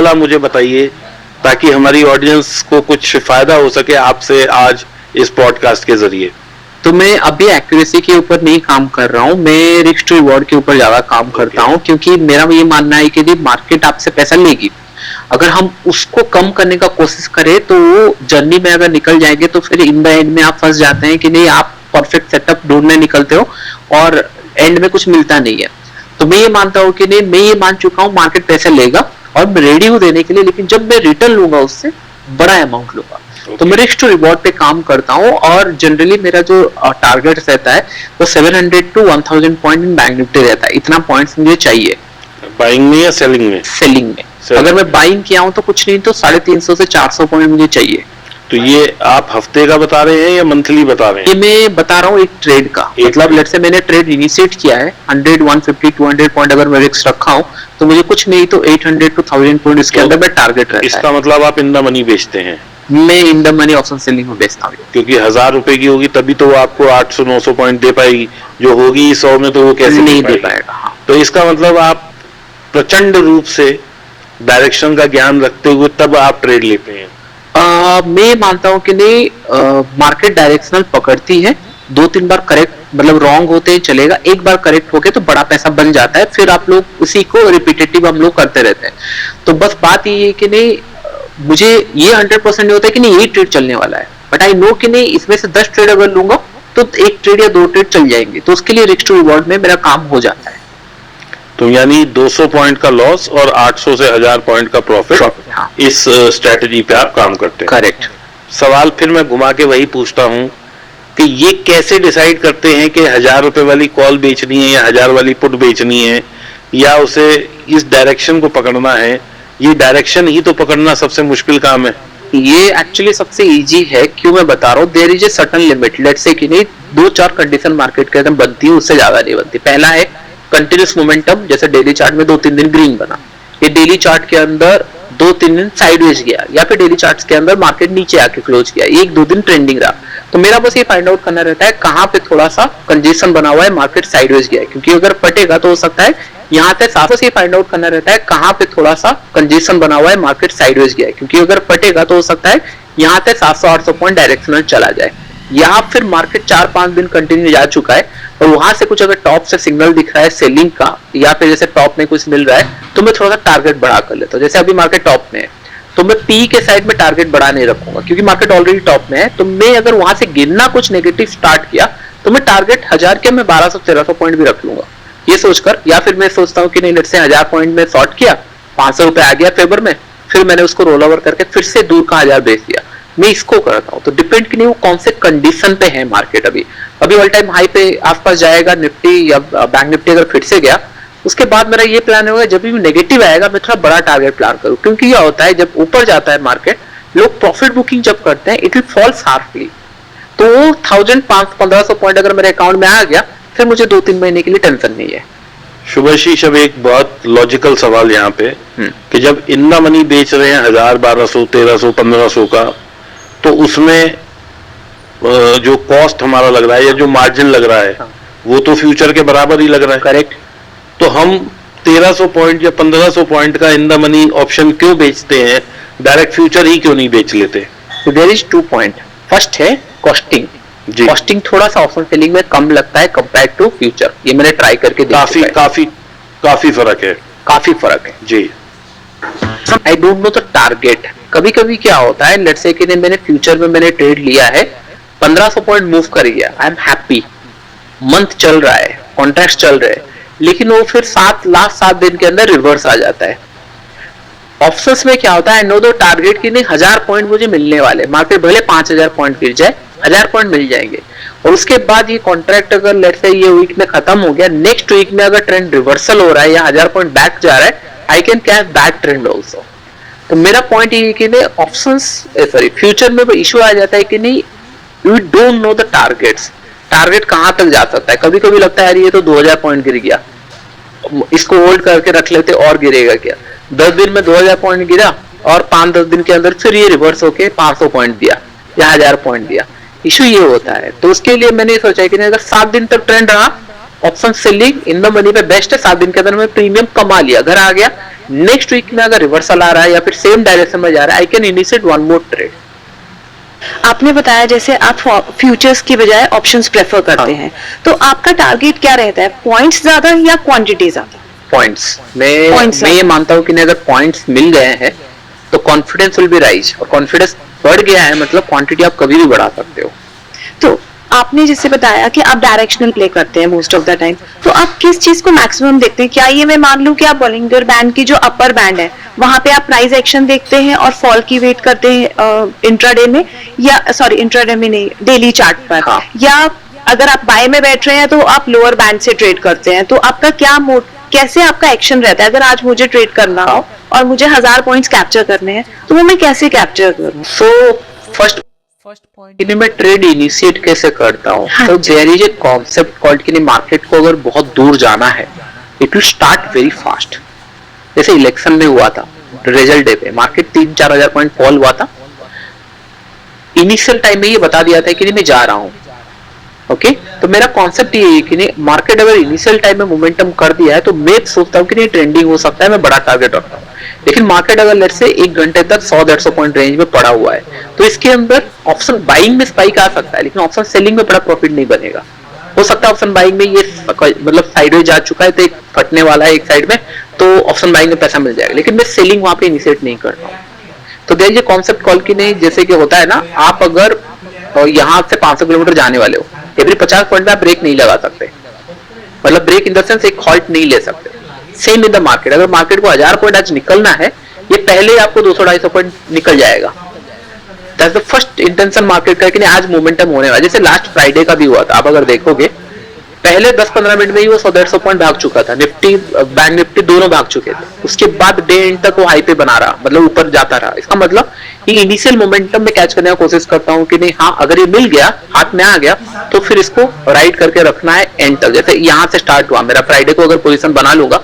वाला मुझे बताइए, ताकि हमारी ऑडियंस को कुछ फायदा हो सके आपसे आज इस पॉडकास्ट के जरिए। तो मैं अभी एक्यूरेसी के ऊपर नहीं काम कर रहा हूँ, मैं रिस्क टू रिवॉर्ड के ऊपर ज्यादा काम करता हूँ, क्योंकि मेरा ये मानना है कि मार्केट आपसे पैसा लेगी, अगर हम उसको कम करने का कोशिश करें तो वो जर्नी में अगर निकल जाएंगे तो फिर इन द एंड में आप फंस जाते हैं कि नहीं, आप परफेक्ट सेटअप ढूंढने निकलते हो और एंड में कुछ मिलता नहीं है। तो मैं ये मानता हूँ कि नहीं, मैं ये मान चुका हूँ मार्केट पैसे लेगा और मैं रेडी हूँ देने के लिए, लेकिन जब मैं रिटर्न लूंगा उससे बड़ा अमाउंट लूंगा। तो मैं रिस्क टू रिवॉर्ड पे काम करता हूँ और जनरली मेरा जो टारगेट रहता है वो 700 to 1000 point in bank Nifty रहता है। इतना पॉइंट्स मुझे चाहिए। बाइंग में या सेलिंग में? सेलिंग में। अगर मैं बाइंग किया हूँ तो कुछ नहीं तो 350 से 400 पॉइंट मुझे चाहिए। तो ये आप हफ्ते का बता रहे हैं या मंथली बता रहे हैं? ये मैं बता रहा हूँ एक ट्रेड का, मतलब लेट्स से मैंने ट्रेड इनिशिएट किया है 100, 150, 200 पॉइंट अगर मैं रिस्क रखा हूँ तो मुझे कुछ नहीं तो 800 to 1000 पॉइंट इसके अंदर मैं टारगेट रहता है। इसका मतलब आप इन द मनी बेचते हैं? मैं in the money option selling में बेचता हूँ, क्योंकि 1000 रुपए की होगी तभी तो वो आपको 800-900 पॉइंट दे पाएगी, जो होगी 100 में तो वो कैसे नहीं दे पाएगा। हाँ। तो इसका मतलब आप प्रचंड रूप से डायरेक्शन का ज्ञान रखते हुए तब आप ट्रेड लेते हैं? मैं मानता हूँ कि नहीं, मार्केट डायरेक्शनल पकड़ती है, 2-3 बार करेक्ट मतलब रॉन्ग होते हैं चलेगा, एक बार करेक्ट होके तो बड़ा पैसा बन जाता है, फिर आप लोग उसी को रिपीटेटिव हम लोग करते रहते हैं। तो बस बात ये है कि नहीं, मुझे ये 100% नहीं होता है कि नहीं यही ट्रेड चलने वाला है, बट आई नो कि नहीं इसमें से 10 ट्रेड अगर लूंगा तो एक ट्रेड या 2 ट्रेड चल जाएंगे, तो उसके लिए रिस्क टू रिवॉर्ड में मेरा काम हो जाता है। तो यानी 200 पॉइंट का लॉस और 800 से 1000 पॉइंट का प्रॉफिट, हाँ। इस स्ट्रेटजी पे आप काम करते हैं? करेक्ट। सवाल फिर मैं घुमा के वही पूछता हूं कि ये कैसे डिसाइड करते हैं कि 1000 रुपए वाली कॉल बेचनी है या 1000 वाली पुट बेचनी है, या उसे इस डायरेक्शन को पकड़ना है? ये डायरेक्शन ही तो पकड़ना सबसे मुश्किल काम है। ये एक्चुअली सबसे इजी है, क्यों मैं बता रहा हूँ, there is a certain limit, let's say कि नहीं 2-4 कंडीशन मार्केट के अंदर बनती है, उससे ज्यादा नहीं बनती। पहला है कंटिन्यूस मोमेंटम, जैसे डेली चार्ट में 2-3 दिन ग्रीन बना, ये डेली चार्ट के अंदर 2-3 दिन साइडवेज गया, या फिर डेली चार्ट्स के अंदर मार्केट नीचे आके क्लोज किया, 1-2 दिन ट्रेंडिंग रहा। तो मेरा बस ये फाइंड आउट करना रहता है कहाँ पे थोड़ा सा कंजेशन बना हुआ है, मार्केट साइडवेज गया है, क्योंकि अगर फटेगा तो हो सकता है यहाँ तक। साथ से फाइंड आउट करना रहता है कहाँ पे थोड़ा सा कंजेशन बना हुआ है, मार्केट साइडवेज गया है, क्योंकि अगर फटेगा तो हो सकता है यहाँ तक 700-800 पॉइंट डायरेक्शनल चला जाए, या फिर मार्केट 4-5 दिन कंटिन्यू जा चुका है और वहां से कुछ अगर टॉप से सिग्नल दिख रहा है सेलिंग का, या फिर जैसे टॉप में कुछ मिल रहा है, तो मैं थोड़ा सा टारगेट बढ़ा कर लेता हूँ। जैसे अभी मार्केट टॉप में है तो मैं पी के साइड में टारगेट बढ़ा नहीं रखूंगा, क्योंकि मार्केट ऑलरेडी टॉप में है। तो मैं अगर वहां से गिरना कुछ नेगेटिव स्टार्ट किया तो मैं टारगेट 1000 के मैं 1200-1300 पॉइंट भी रख लूंगा ये सोचकर, या फिर मैं सोचता हूँ कि नहीं, लेट्स से 1000 पॉइंट में शॉर्ट किया, 500 रुपए आ गया फेवर में, फिर मैंने उसको रोल ओवर करके फिर से दूर का 1000 बेच दिया। मैं इसको करता हूँ। तो डिपेंड कि नहीं वो कौन से कंडीशन पे है मार्केट। अभी ऑल टाइम हाई पे आसपास जाएगा निफ्टी या बैंक निफ्टी अगर फिर से गया, उसके बाद मेरा ये प्लान होगा जब भी नेगेटिव आएगा मैं थोड़ा बड़ा टारगेट प्लान करूँ, क्योंकि क्या होता है जब ऊपर जाता है मार्केट, लोग प्रॉफिट बुकिंग जब करते हैं इट विल फॉल शार्पली, तो 1500 पॉइंट अगर मेरे अकाउंट में आ गया फिर मुझे 2-3 महीने के लिए टेंशन नहीं है। शुभाशीष, अब एक बहुत लॉजिकल सवाल यहाँ पे कि जब इन द मनी बेच रहे हैं 1000, 1200, 1300, 1500 का, तो उसमें जो कॉस्ट हमारा लग रहा है या जो मार्जिन लग रहा है, वो तो फ्यूचर के बराबर ही लग रहा है। करेक्ट। तो हम 1300 पॉइंट या 1500 पॉइंट का इन द मनी ऑप्शन क्यों बेचते हैं, डायरेक्ट फ्यूचर ही क्यों नहीं बेच लेते? There is 2 point. फर्स्ट है कॉस्टिंग। कॉस्टिंग थोड़ा सा ऑप्शन सेलिंग में कम लगता है कंपेयर टू फ्यूचर, ये मैंने ट्राई करके देखा है। काफी फर्क है। काफी फर्क है जी। I don't know the target. कभी कभी क्या होता है, लेट्स से कि मैंने फ्यूचर में मैंने ट्रेड लिया है, 1500 पॉइंट मूव कर गया, आई एम हैप्पी, मंथ चल रहा है, कॉन्ट्रैक्ट चल रहे हैं, लेकिन वो फिर लास्ट 7 दिन के अंदर रिवर्स आ जाता है। ऑप्शंस में क्या होता है, नो दो टारगेट की नहीं 1000 पॉइंट मुझे मिलने वाले, मार्केट भले 5000 पॉइंट गिर जाए 1000 पॉइंट मिल जाएंगे, और उसके बाद ये कॉन्ट्रैक्ट अगर लेट्स से ये वीक में खत्म हो गया, नेक्स्ट वीक में अगर ट्रेंड रिवर्सल हो रहा है या 1000 पॉइंट बैक जा रहा है, I can catch back trend also. तो मेरा पॉइंट ये है कि नहीं ऑप्शंस फ्यूचर में इशू आ जाता है कि नहीं, you don't know the targets, target कहां तक जा सकता है। कभी कभी लगता है यार ये तो 2000 पॉइंट गिर गया, इसको होल्ड करके रख लेते और गिरेगा क्या। 10 दिन में 2000 पॉइंट गिरा और 5-10 दिन के अंदर फिर ये रिवर्स होके 500 पॉइंट दिया या 1000 पॉइंट दिया, इशू ये होता है। तो उसके लिए मैंने सोचा कि अगर 7 दिन तक ट्रेंड रहा, option selling in the money पे बेस्ट है। 7 दिन के अंदर मैं प्रीमियम कमा लिया, घर आ गया, नेक्स्ट वीक में अगर रिवर्सल आ रहा है या फिर सेम डायरेक्शन में जा रहा है, I can initiate one more trade. आपने बताया जैसे आप फ्यूचर्स की बजाय ऑप्शंस प्रेफर करते हैं, तो आपका टारगेट क्या रहता है, पॉइंट्स ज्यादा या क्वांटिटी ज्यादा? पॉइंट्स। मैं ये मानता हूँ कि अगर पॉइंट्स मिल गए हैं तो कॉन्फिडेंस विल बी राइज, और कॉन्फिडेंस बढ़ गया है मतलब क्वांटिटी आप कभी भी बढ़ा सकते हो। तो आपने जैसे बताया कि आप डायरेक्शनल प्ले करते हैं मोस्ट ऑफ द टाइम, तो आप किस चीज को मैक्सिमम देखते हैं? क्या ये मैं मान लूं कि आप बॉलिंगर बैंड की जो अपर बैंड है वहां पे आप प्राइस एक्शन देखते हैं और फॉल की वेट करते हैं इंट्राडे में, या सॉरी इंट्राडे में नहीं, डेली चार्ट पर? हाँ। या अगर आप बाय में बैठ रहे हैं तो आप लोअर बैंड से ट्रेड करते हैं? तो आपका क्या मोड, कैसे आपका एक्शन रहता है? अगर आज मुझे ट्रेड करना हो और मुझे 1000 पॉइंट्स कैप्चर करने हैं तो वो मैं कैसे कैप्चर करूं? सो फर्स्ट पॉइंट मैं ट्रेड इनिशिएट कैसे करता हूँ? तो there is a concept called कि मार्केट को अगर बहुत दूर जाना है, it will start very fast. जैसे इलेक्शन में हुआ था, रिजल्ट डे पे मार्केट 3-4 हजार पॉइंट फॉल हुआ था। इनिशियल टाइम में ये बता दिया था कि नहीं मैं जा रहा हूँ, ओके। तो मेरा कॉन्सेप्ट ये है कि नहीं, मार्केट अगर इनिशियल टाइम में मोमेंटम कर दिया है तो मैं सोचता हूँ कि नहीं ट्रेंडिंग हो सकता है, मैं बड़ा टारगेट रखता हूँ। लेकिन मार्केट अगर लेट्स से 1 घंटे तक 100-150 पॉइंट रेंज में पड़ा हुआ है तो इसके अंदर ऑप्शन बाइंग में स्पाइक आ सकता है, लेकिन ऑप्शन सेलिंग में बड़ा प्रॉफिट नहीं बनेगा। हो सकता है ऑप्शन बाइंग में ये मतलब साइडवेज जा चुका है तो एक फटने वाला है एक साइड में, तो ऑप्शन बाइंग में पैसा मिल जाएगा, लेकिन मैं सेलिंग वहां पे इनिशिएट नहीं करता हूँ। तो there is a concept call की नहीं, जैसे कि होता है ना, आप अगर यहाँ से 500 किलोमीटर जाने वाले हो, एवरी 50 पॉइंट में आप ब्रेक नहीं लगा सकते, मतलब ब्रेक इन द सेंस एक हॉल्ट नहीं ले सकते। सेम इन द मार्केट, अगर मार्केट को 1000 पॉइंट आज निकलना है, ये पहले आपको 200-250 पॉइंट निकल जाएगा। That's the first intention market का कि नहीं आज मोमेंटम होने वाला। जैसे लास्ट फ्राइडे का भी हुआ था, आप अगर देखोगे पहले 10-15 मिनट में ही वो 100-150 पॉइंट भाग चुका था, निफ्टी बैंक निफ्टी दोनों भाग चुके थे। उसके बाद डे एंड तक वो हाई पे बना रहा, मतलब ऊपर जाता रहा। इसका मतलब कि इनिशियल मोमेंटम में कैच करने की कोशिश करता हूँ कि नहीं, हाँ अगर ये मिल गया, हाथ में आ गया, तो फिर इसको राइड करके रखना है एंड तक। जैसे यहाँ से स्टार्ट हुआ मेरा, फ्राइडे को अगर पोजीशन बना लूंगा,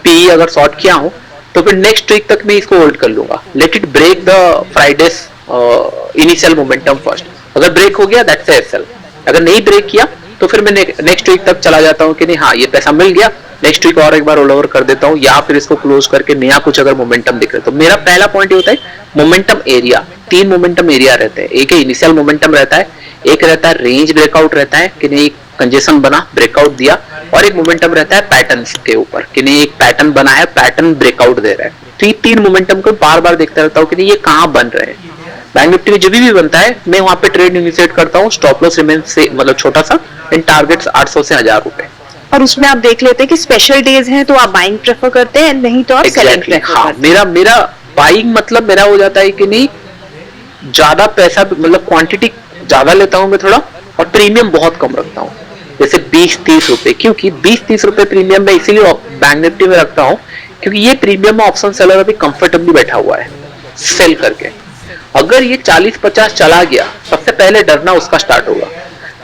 पी अगर शॉर्ट किया हूँ, तो फिर नेक्स्ट वीक तक मैं इसको होल्ड कर लूंगा। Let it break the Friday's initial momentum first. अगर ब्रेक हो गया दैट्स ए सेल, अगर नहीं ब्रेक किया तो फिर मैं नेक्स्ट वीक तक चला जाता हूँ कि नहीं हाँ ये पैसा मिल गया, नेक्स्ट वीक और एक बार रोल ओवर कर देता हूँ, या फिर इसको क्लोज करके नया कुछ अगर मोमेंटम दिख रहा है। तो मेरा पहला पॉइंट ये होता है मोमेंटम एरिया। 3 मोमेंटम एरिया रहते हैं, एक इनिशियल मोमेंटम रहता है, एक रहता है रेंज ब्रेकआउट रहता है कि नहीं कंजेशन बना ब्रेकआउट दिया, और एक मोमेंटम रहता है पैटर्न के ऊपर कि नहीं एक पैटर्न बना है, पैटर्न ब्रेकआउट दे रहा है। तो ये 3 मोमेंटम को बार बार देखता रहता हूँ कि नहीं ये कहाँ बन रहे हैं। बैंक निफ्टी में जब भी बनता है मैं वहां पे ट्रेड इनिशिएट करता हूँ, स्टॉप लॉस रिमेन से मतलब छोटा सा, एंड टारगेट्स 800 से 1000 रुपए। और उसमें आप देख लेते हैं कि स्पेशल डेज हैं तो आप बाइंग प्रेफर करते हैं, नहीं तो आप सेलिंग प्रेफर करते हैं। मेरा बाइंग मतलब मेरा हो जाता है कि नहीं ज्यादा पैसा, मतलब क्वांटिटी ज्यादा लेता हूँ मैं थोड़ा, और प्रीमियम बहुत कम रखता हूँ। जैसे 20-30 रुपए, क्योंकि 20-30 रुपए प्रीमियम में इसीलिए बैंक निफ्टी में रखता हूँ क्योंकि ये प्रीमियम में ऑप्शन सेलर अभी कंफर्टेबली बैठा हुआ है सेल करके। अगर ये 40-50 चला गया, सबसे पहले डरना उसका स्टार्ट होगा।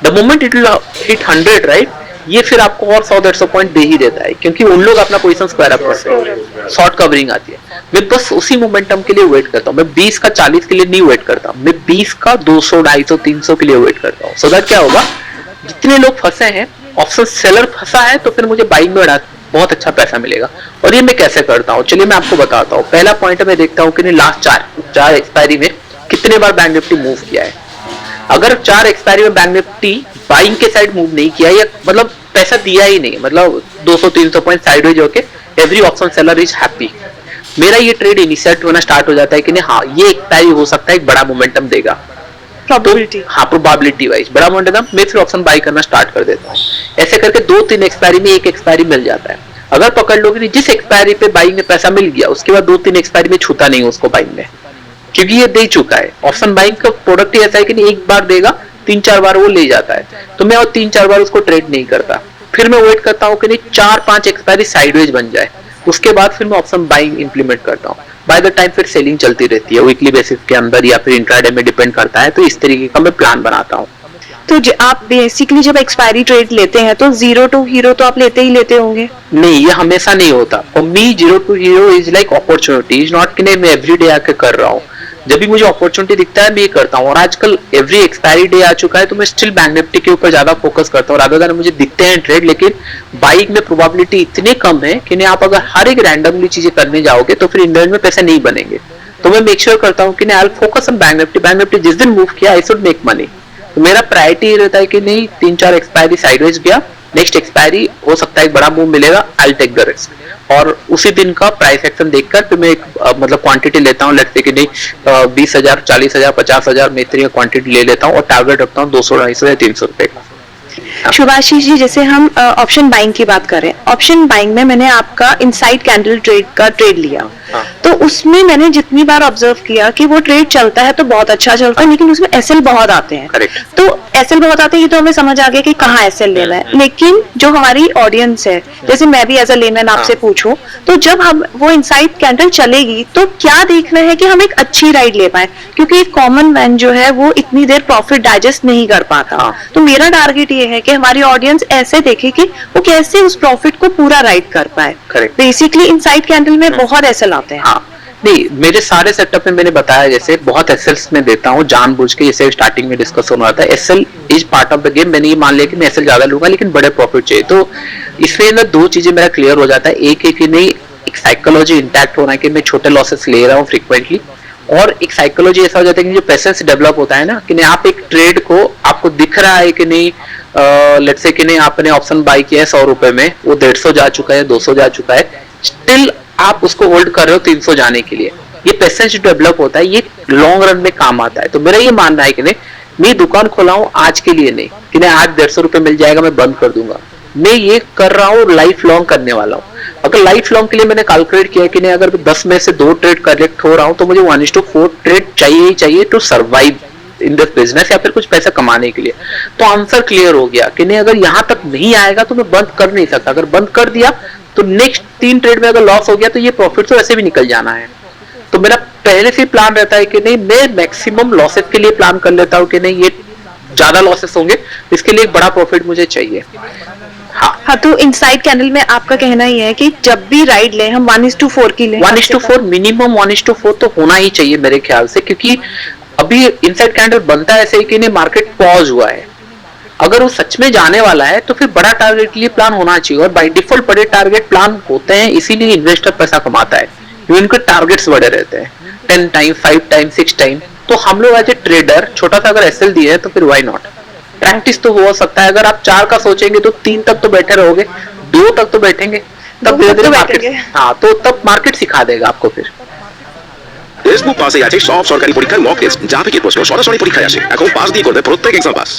The moment it will hit 100 right, ये फिर आपको और 100-150 पॉइंट दे ही देता है, क्योंकि उन लोग अपना पोजीशन स्क्वायर अप करते हैं, शॉर्ट कवरिंग आती है। मैं बस उसी मोमेंटम के लिए वेट करता हूँ। मैं 20 का 40 के लिए नहीं वेट करता, मैं 20 का 200, 250, 300 के लिए वेट करता हूँ। सो दैट क्या होगा, जितने लोग फंसे हैं, ऑप्शन सेलर फंसा है तो फिर मुझे बाइंग में बहुत अच्छा पैसा मिलेगा। और ये मैं कैसे करता हूँ, चलिए मैं आपको बताता हूँ। पहला पॉइंट मैं देखता हूँ कि नहीं लास्ट 4 एक्सपायरी में कितने बार बैंक निफ्टी मूव किया है। अगर 4 एक्सपायरी में बैंक निफ्टी बाइंग के साइड मूव नहीं किया, या मतलब पैसा दिया ही नहीं, मतलब 200-300 पॉइंट साइडवेज होके every option seller is happy, मेरा ये ट्रेड इनिशिएट होना स्टार्ट हो जाता है कि नहीं हाँ ये एक्सपायरी हो सकता है, एक बड़ा मोमेंटम देगा, प्रोबेबिलिटी, हाँ प्रोबेबिलिटी वाइज बड़ा मोमेंटम, मैं फिर ऑप्शन बाई करना स्टार्ट कर देता हूँ। ऐसे करके 2-3 एक्सपायरी में एक एक्सपायरी मिल जाता है। अगर पकड़ लो कि जिस एक्सपायरी पे बाइंग में पैसा मिल गया, उसके बाद 2-3 एक्सपायरी में छूता नहीं उसको बाइंग में, क्योंकि ये दे चुका है। ऑप्शन बाइंग का प्रोडक्ट ही ऐसा है कि नहीं एक बार देगा, 3-4 बार वो ले जाता है, तो मैं और 3-4 बार उसको ट्रेड नहीं करता। फिर मैं वेट करता हूँ कि नहीं 4-5 एक्सपायरी साइडवेज बन जाए, उसके बाद फिर मैं ऑप्शन बाइंग इंप्लीमेंट करता हूँ। बाय द टाइम फिर सेलिंग चलती रहती है, वीकली बेसिस के अंदर या फिर इंट्राडे में, डिपेंड करता है। तो इस तरीके का मैं प्लान बनाता हूँ। तो आप बेसिकली जब एक्सपायरी ट्रेड लेते हैं तो 0 to हीरो तो आप लेते ही लेते होंगे? नहीं, ये हमेशा नहीं होता। For me 0 to hero is like opportunity, is not कि नहीं मैं एवरीडे आके कर रहा हूँ। जब भी मुझे अपॉर्चुनिटी दिखता है मैं ये करता हूँ। और आजकल एवरी एक्सपायरी डे आ चुका है तो मैं स्टिल बैंक निफ्टी के ऊपर ज्यादा फोकस करता हूँ। रादर देन मुझे दिखते हैं ट्रेड, लेकिन बाइक में प्रोबेबिलिटी इतनी कम है कि नहीं, आप अगर हर एक रैंडमली चीजें करने जाओगे तो फिर इंडियन में पैसे नहीं बनेंगे। तो मैं मेक श्योर करता हूँ कि नहीं, I will focus on bank Nifty. Bank Nifty जिस दिन मूव किया आई शुड मेक मनी। तो मेरा प्रायोरिटी ये रहता है कि नहीं, 3-4 एक्सपायरी साइडवेज गया, नेक्स्ट एक्सपायरी हो सकता है एक बड़ा मूव मिलेगा, I will take the risk. और उसी दिन का प्राइस एक्शन देखकर फिर मैं एक मतलब क्वांटिटी लेता हूँ। लेट्स से कि नहीं 20,000, 40,000, 50,000 मैं इतनी क्वांटिटी ले लेता हूँ और टारगेट रखता हूँ 200, 250 या 300 रुपए का। शुभाशीष जी, जैसे हम ऑप्शन बाइंग की बात करें, ऑप्शन बाइंग में मैंने आपका इनसाइड कैंडल ट्रेड का ट्रेड लिया, तो उसमें मैंने जितनी बार ऑब्जर्व किया कि वो ट्रेड चलता है तो बहुत अच्छा चलता है, लेकिन उसमें एसएल बहुत आते हैं। तो एसएल बहुत आते हैं, ये तो हमें समझ आ गया कि कहाँ एसएल लेना है। लेकिन जो हमारी ऑडियंस है, जैसे मैं भी एज अ लेमैन आपसे पूछूं, तो जब हम वो इनसाइड कैंडल चलेगी तो क्या देखना है कि हम एक अच्छी राइड ले पाए, क्योंकि एक कॉमन मैन जो है वो इतनी देर प्रॉफिट डाइजेस्ट नहीं कर पाता। तो मेरा टारगेट ये है कि हमारी ऑडियंस ऐसे देखे कि वो कैसे उस प्रॉफिट को पूरा राइड कर पाए। बेसिकली इनसाइड कैंडल में बहुत एसएल आते हैं। नहीं, मेरे सारे सेटअप में मैंने बताया जैसे बहुत एसएल्स में देता हूँ जानबूझ के, जैसे स्टार्टिंग में डिस्कस होना था, SL is part of the game. मैंने ये मान लिया कि मैं एसएल ज्यादा लूंगा लेकिन बड़े प्रॉफिट चाहिए। तो इसमें ना दो चीजें मेरा क्लियर हो जाता है। एक है कि नहीं, एक साइकोलॉजी इंटैक्ट होना है कि मैं छोटे लॉसेस ले रहा हूँ फ्रीक्वेंटली, और एक साइकोलॉजी ऐसा हो जाता है कि जो पेशेंस डेवलप होता है ना, कि नहीं आप एक ट्रेड को आपको दिख रहा है कि नहीं, लेट्स से कि नहीं आपने ऑप्शन बाई किया है 100 रुपए में, वो 150 जा चुका है, 200 जा चुका है, स्टिल आप उसको होल्ड कर रहे हो 300 जाने के लिए। ये पेशेंस डेवलप होता है, ये लॉन्ग रन में काम आता है। तो मेरा ये मानना है कि नहीं, मैं दुकान खोला हूँ आज के लिए नहीं कि नहीं आज 150 रुपए मिल जाएगा मैं बंद कर दूंगा। मैं ये कर रहा हूँ लाइफ लॉन्ग करने वाला हूँ। अगर लाइफ लॉन्ग के लिए मैंने कैलकुलेट किया कि नहीं, अगर 10 में से 2 ट्रेड कलेक्ट हो रहा हूँ तो मुझे 1:4 ट्रेड चाहिए ही चाहिए to survive in this business, या फिर कुछ पैसा कमाने के लिए। तो आंसर क्लियर हो गया कि नहीं, अगर यहाँ तक नहीं आएगा तो मैं बंद कर नहीं सकता। अगर बंद कर दिया तो नेक्स्ट 3 ट्रेड में अगर लॉस हो गया तो ये प्रॉफिट तो वैसे भी निकल जाना है। तो मेरा पहले से प्लान रहता है कि नहीं, मैं मैक्सिमम लॉसेस के लिए प्लान कर लेता हूँ कि नहीं ये ज्यादा लॉसेस होंगे, इसके लिए एक बड़ा प्रॉफिट मुझे चाहिए। हाँ, तो इनसाइड कैंडल में आपका कहना ही है कि जब भी राइड ले हम 1:4 की लें। 1:4 मिनिमम 1:4 तो होना ही चाहिए मेरे ख्याल से, क्योंकि अभी इनसाइड कैंडल बनता है ऐसे ही कि नहीं मार्केट पॉज हुआ है। अगर वो सच में जाने वाला है तो फिर बड़ा टारगेट के लिए प्लान होना चाहिए, और बाय डिफॉल्ट बड़े टारगेट प्लान होते हैं, इसीलिए इन्वेस्टर पैसा कमाता है क्योंकि उनके टारगेट्स बड़े रहते हैं, 10 टाइम, 5 टाइम, 6 टाइम। तो हम लोग एज ए ट्रेडर छोटा सा अगर एसएल दिए तो फिर व्हाई नॉट, प्रैक्टिस तो हो सकता है। अगर आप 4 का सोचेंगे तो 3 तक तो बैठे रहोगे, 2 तक तो बैठेंगे, तब धीरे धीरे मार्केट, हाँ तो तब मार्केट सिखा देगा आपको। फिर ফেসবুক পাশে আছে সব সরকারি পরীক্ষার মক টেস্ট, যা থেকে প্রশ্ন সরাসরি পরীক্ষায় আসে। এখন পাস দিয়ে করবে প্রত্যেক এক্সাম পাস।